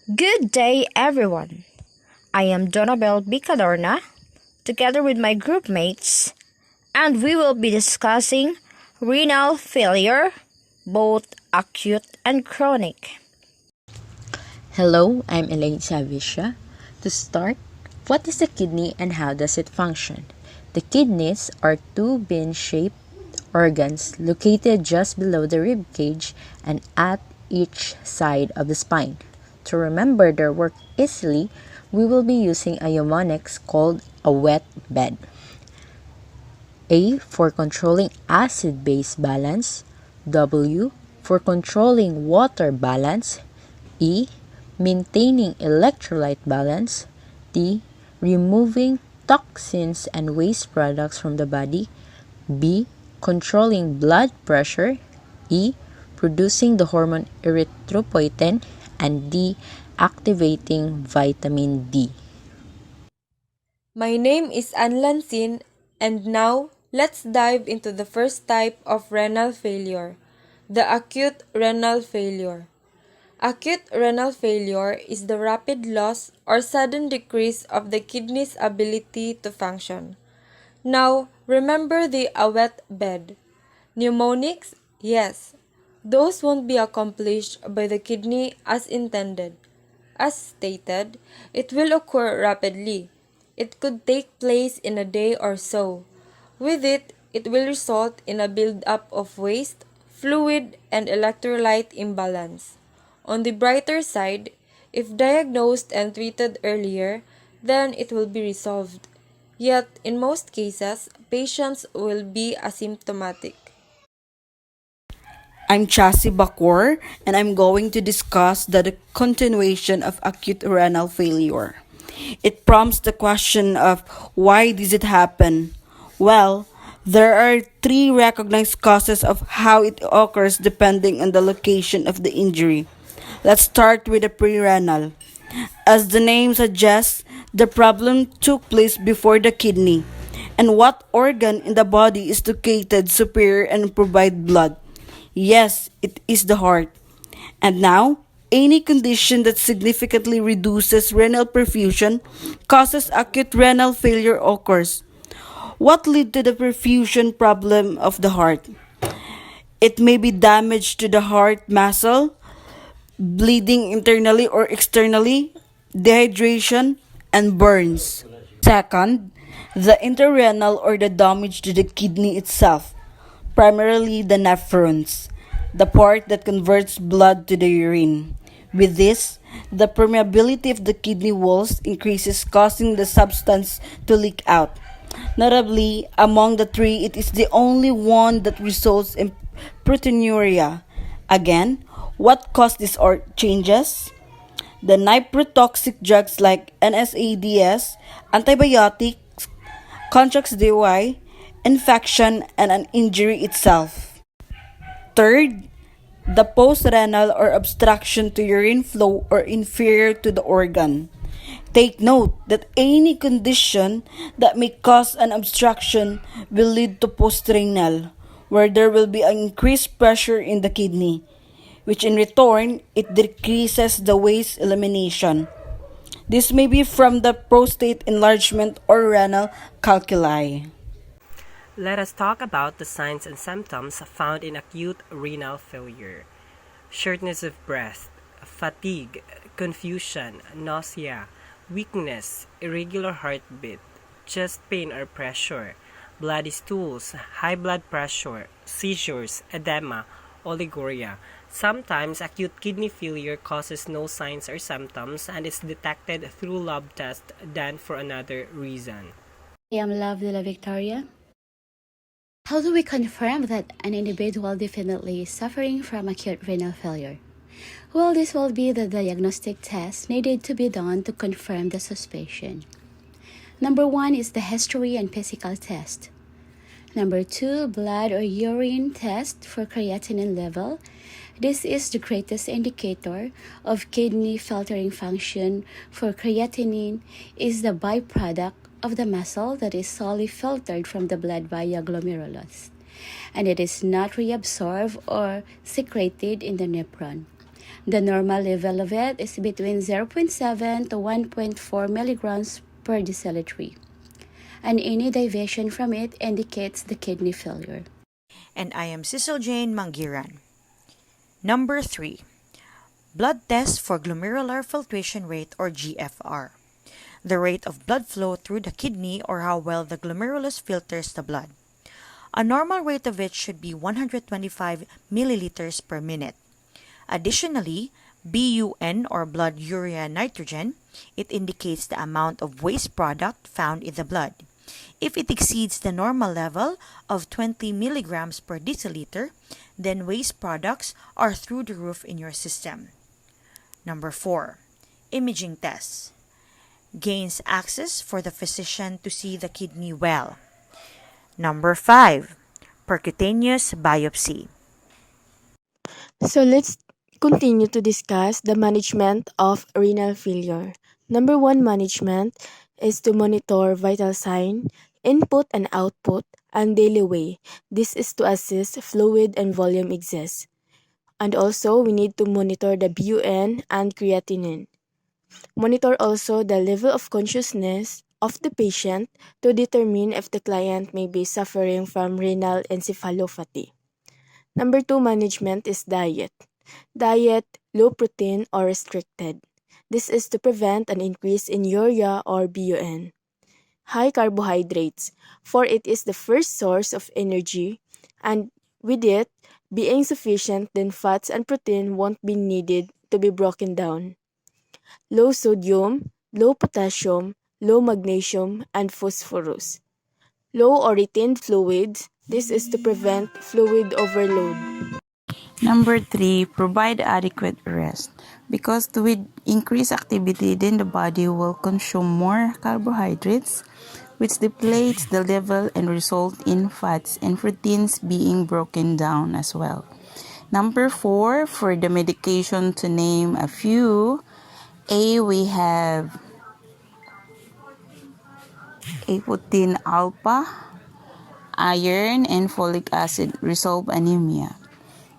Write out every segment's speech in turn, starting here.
Good day, everyone. I am Donabel Bicadorna, together with my group mates, and we will be discussing renal failure, both acute and chronic. Hello, I'm Elaine Savisha. To start, what is the kidney and how does it function? The kidneys are two bean-shaped organs located just below the rib cage and at each side of the spine. To remember their work easily, we will be using a mnemonics called a wet bed. A for controlling acid-base balance, W for controlling water balance, E maintaining electrolyte balance, D removing toxins and waste products from the body, B controlling blood pressure, E producing the hormone erythropoietin, and D activating vitamin D. My name is Anlan Sin, and now let's dive into the first type of renal failure, the acute renal failure. Acute renal failure is the rapid loss or sudden decrease of the kidney's ability to function. Now, remember the wet bed. Pneumonics? Yes. Those won't be accomplished by the kidney as intended. As stated, it will occur rapidly. It could take place in a day or so. With it, it will result in a buildup of waste, fluid, and electrolyte imbalance. On the brighter side, if diagnosed and treated earlier, then it will be resolved. Yet, in most cases, patients will be asymptomatic. I'm Chasi Bakor, and I'm going to discuss the continuation of acute renal failure. It prompts the question of why does it happen? Well, there are three recognized causes of how it occurs depending on the location of the injury. Let's start with the prerenal. As the name suggests, the problem took place before the kidney. And what organ in the body is located superior and provide blood? Yes, it is the heart. And now, any condition that significantly reduces renal perfusion causes acute renal failure occurs. What lead to the perfusion problem of the heart? It may be damage to the heart muscle, bleeding internally or externally, dehydration, and burns. Second, the interrenal or the damage to the kidney itself, primarily the nephrons, the part that converts blood to the urine. With this, the permeability of the kidney walls increases, causing the substance to leak out. Notably, among the three, it is the only one that results in proteinuria. Again, what caused these changes? The nephrotoxic drugs like NSAIDs, antibiotics, contracts DY, infection, and an injury itself. Third, the post-renal or obstruction to urine flow or inferior to the organ. Take note that any condition that may cause an obstruction will lead to postrenal, where there will be an increased pressure in the kidney, which in return, it decreases the waste elimination. This may be from the prostate enlargement or renal calculi. Let us talk about the signs and symptoms found in acute renal failure. Shortness of breath, fatigue, confusion, nausea, weakness, irregular heartbeat, chest pain or pressure, bloody stools, high blood pressure, seizures, edema, oliguria. Sometimes acute kidney failure causes no signs or symptoms and is detected through lab tests done for another reason. I am Love de la Victoria. How do we confirm that an individual definitely is suffering from acute renal failure? Well, this will be the diagnostic test needed to be done to confirm the suspicion. Number 1 is the history and physical test. Number 2, blood or urine test for creatinine level. This is the greatest indicator of kidney filtering function, for creatinine is the byproduct of the muscle that is solely filtered from the blood via glomerulus, and it is not reabsorbed or secreted in the nephron. The normal level of it is between 0.7 to 1.4 milligrams per deciliter, and any deviation from it indicates the kidney failure. And I am Cecil Jane Mangiran. Number 3. Blood test for glomerular filtration rate or GFR. The rate of blood flow through the kidney or how well the glomerulus filters the blood. A normal rate of it should be 125 milliliters per minute. Additionally, BUN or blood urea nitrogen, it indicates the amount of waste product found in the blood. If it exceeds the normal level of 20 milligrams per deciliter, then waste products are through the roof in your system. Number 4. Imaging tests. Gains access for the physician to see the kidney well. Number 5. Percutaneous biopsy. So let's continue to discuss the management of renal failure. Number one management is to monitor vital sign, input and output, and daily weigh. This is to assist fluid and volume excess. And also, we need to monitor the BUN and creatinine. Monitor also the level of consciousness of the patient to determine if the client may be suffering from renal encephalopathy. Number two management is diet. Diet, low protein or restricted. This is to prevent an increase in urea or BUN. High carbohydrates, for it is the first source of energy, and with it being sufficient, then fats and protein won't be needed to be broken down. Low sodium, low potassium, low magnesium, and phosphorus. Low or retained fluids, this is to prevent fluid overload. Number 3, provide adequate rest. Because with increased activity, then the body will consume more carbohydrates, which depletes the level and result in fats and proteins being broken down as well. Number 4, for the medication to name a few, we have apotin alpha, iron, and folic acid resolve anemia.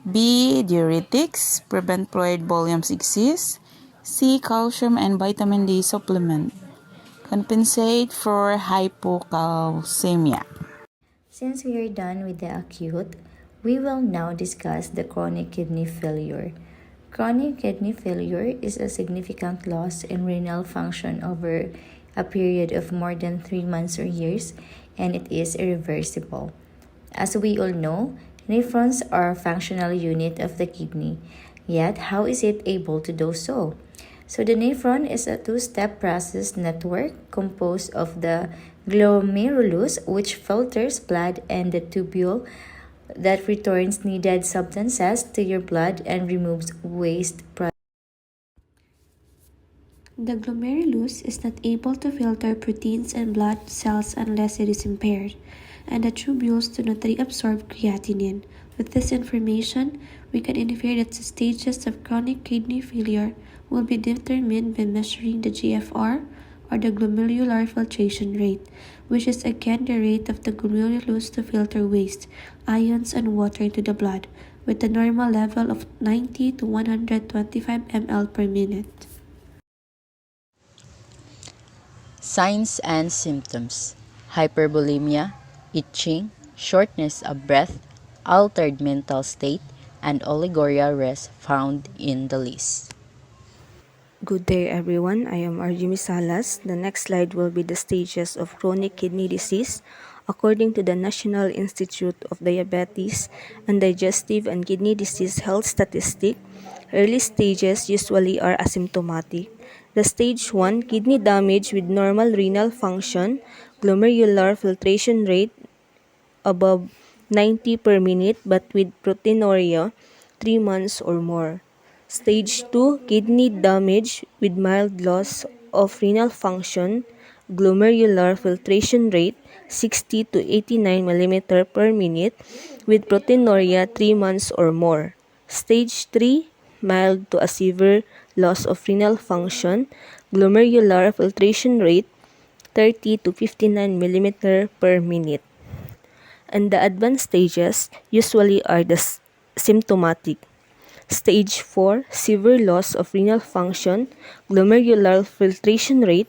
B. Diuretics, prevent fluid volumes exist. C. Calcium and vitamin D supplement, compensate for hypocalcemia. Since we are done with the acute, we will now discuss the chronic kidney failure. Chronic kidney failure is a significant loss in renal function over a period of more than 3 months or years, and it is irreversible. As we all know, nephrons are a functional unit of the kidney. Yet, how is it able to do so? So the nephron is a two-step process network composed of the glomerulus, which filters blood, and the tubule that returns needed substances to your blood and removes waste products. The glomerulus is not able to filter proteins and blood cells unless it is impaired, and the tubules do not reabsorb creatinine. With this information, we can infer that the stages of chronic kidney failure will be determined by measuring the GFR, or the glomerular filtration rate, which is again the rate of the glomerulus to filter waste, ions, and water into the blood, with a normal level of 90 to 125 ml per minute. Signs and symptoms: hypervolemia, itching, shortness of breath, altered mental state, and oliguria rest found in the list. Good day everyone, I am Arjimi Salas. The next slide will be the stages of chronic kidney disease according to the National Institute of Diabetes and Digestive and Kidney Disease Health Statistic. Early stages usually are asymptomatic. The stage 1, kidney damage with normal renal function, glomerular filtration rate above 90 per minute but with proteinuria 3 months or more. Stage 2, kidney damage with mild loss of renal function, glomerular filtration rate 60 to 89 mm per minute with proteinuria 3 months or more. Stage 3, mild to a severe loss of renal function, glomerular filtration rate 30 to 59 mm per minute. And the advanced stages usually are the symptomatic. Stage 4, severe loss of renal function, glomerular filtration rate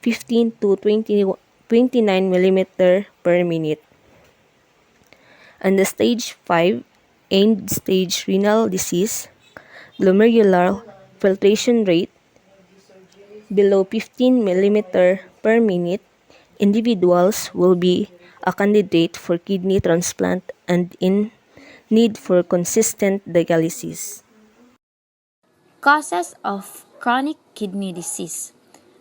15 to 29 millimeter per minute. And the stage 5, end stage renal disease, glomerular filtration rate below 15 millimeter per minute, individuals will be a candidate for kidney transplant and in need for consistent dialysis. Causes of chronic kidney disease.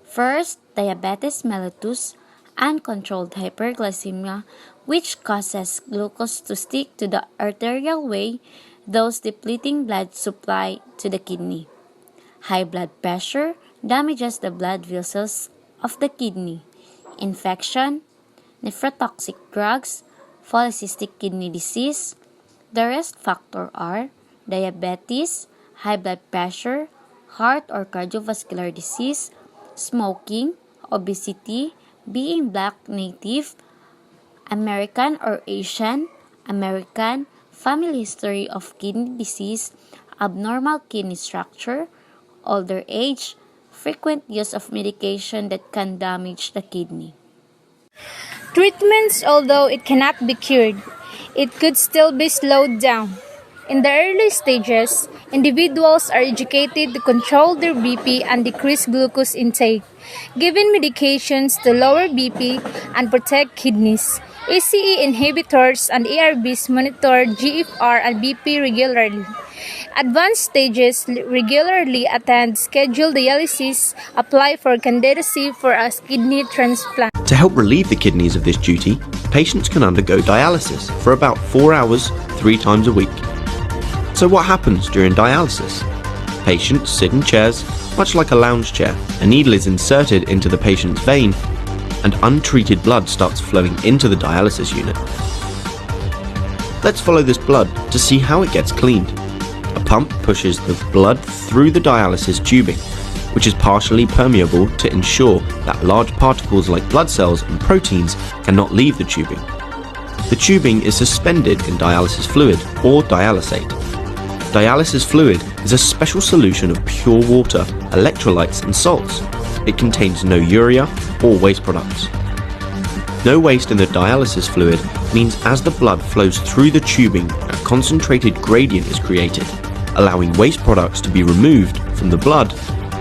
First, diabetes mellitus, uncontrolled hyperglycemia, which causes glucose to stick to the arterial way, thus depleting blood supply to the kidney. High blood pressure damages the blood vessels of the kidney. Infection, nephrotoxic drugs, polycystic kidney disease. The risk factors are diabetes, high blood pressure, heart or cardiovascular disease, smoking, obesity, being black, native, American or Asian American, family history of kidney disease, abnormal kidney structure, older age, frequent use of medication that can damage the kidney. Treatments, although it cannot be cured, it could still be slowed down. In the early stages, individuals are educated to control their BP and decrease glucose intake, given medications to lower BP and protect kidneys. ACE inhibitors and ARBs monitor GFR and BP regularly. Advanced stages regularly attend scheduled dialysis, apply for candidacy for a kidney transplant. To help relieve the kidneys of this duty, patients can undergo dialysis for about 4 hours, 3 times a week. So what happens during dialysis? Patients sit in chairs, much like a lounge chair. A needle is inserted into the patient's vein, and untreated blood starts flowing into the dialysis unit. Let's follow this blood to see how it gets cleaned. A pump pushes the blood through the dialysis tubing, which is partially permeable to ensure that large particles like blood cells and proteins cannot leave the tubing. The tubing is suspended in dialysis fluid or dialysate. Dialysis fluid is a special solution of pure water, electrolytes and salts. It contains no urea or waste products. No waste in the dialysis fluid means as the blood flows through the tubing, a concentrated gradient is created, allowing waste products to be removed from the blood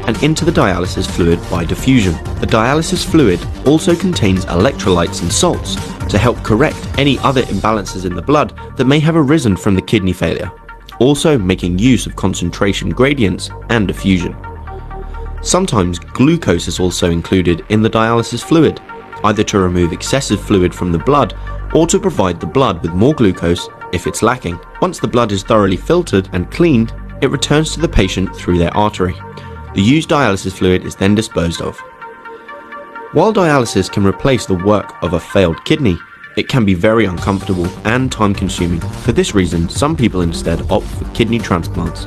and into the dialysis fluid by diffusion. The dialysis fluid also contains electrolytes and salts to help correct any other imbalances in the blood that may have arisen from the kidney failure, also making use of concentration gradients and diffusion. Sometimes glucose is also included in the dialysis fluid, either to remove excessive fluid from the blood or to provide the blood with more glucose if it's lacking. Once the blood is thoroughly filtered and cleaned, it returns to the patient through their artery. The used dialysis fluid is then disposed of. While dialysis can replace the work of a failed kidney, it can be very uncomfortable and time-consuming. For this reason, some people instead opt for kidney transplants.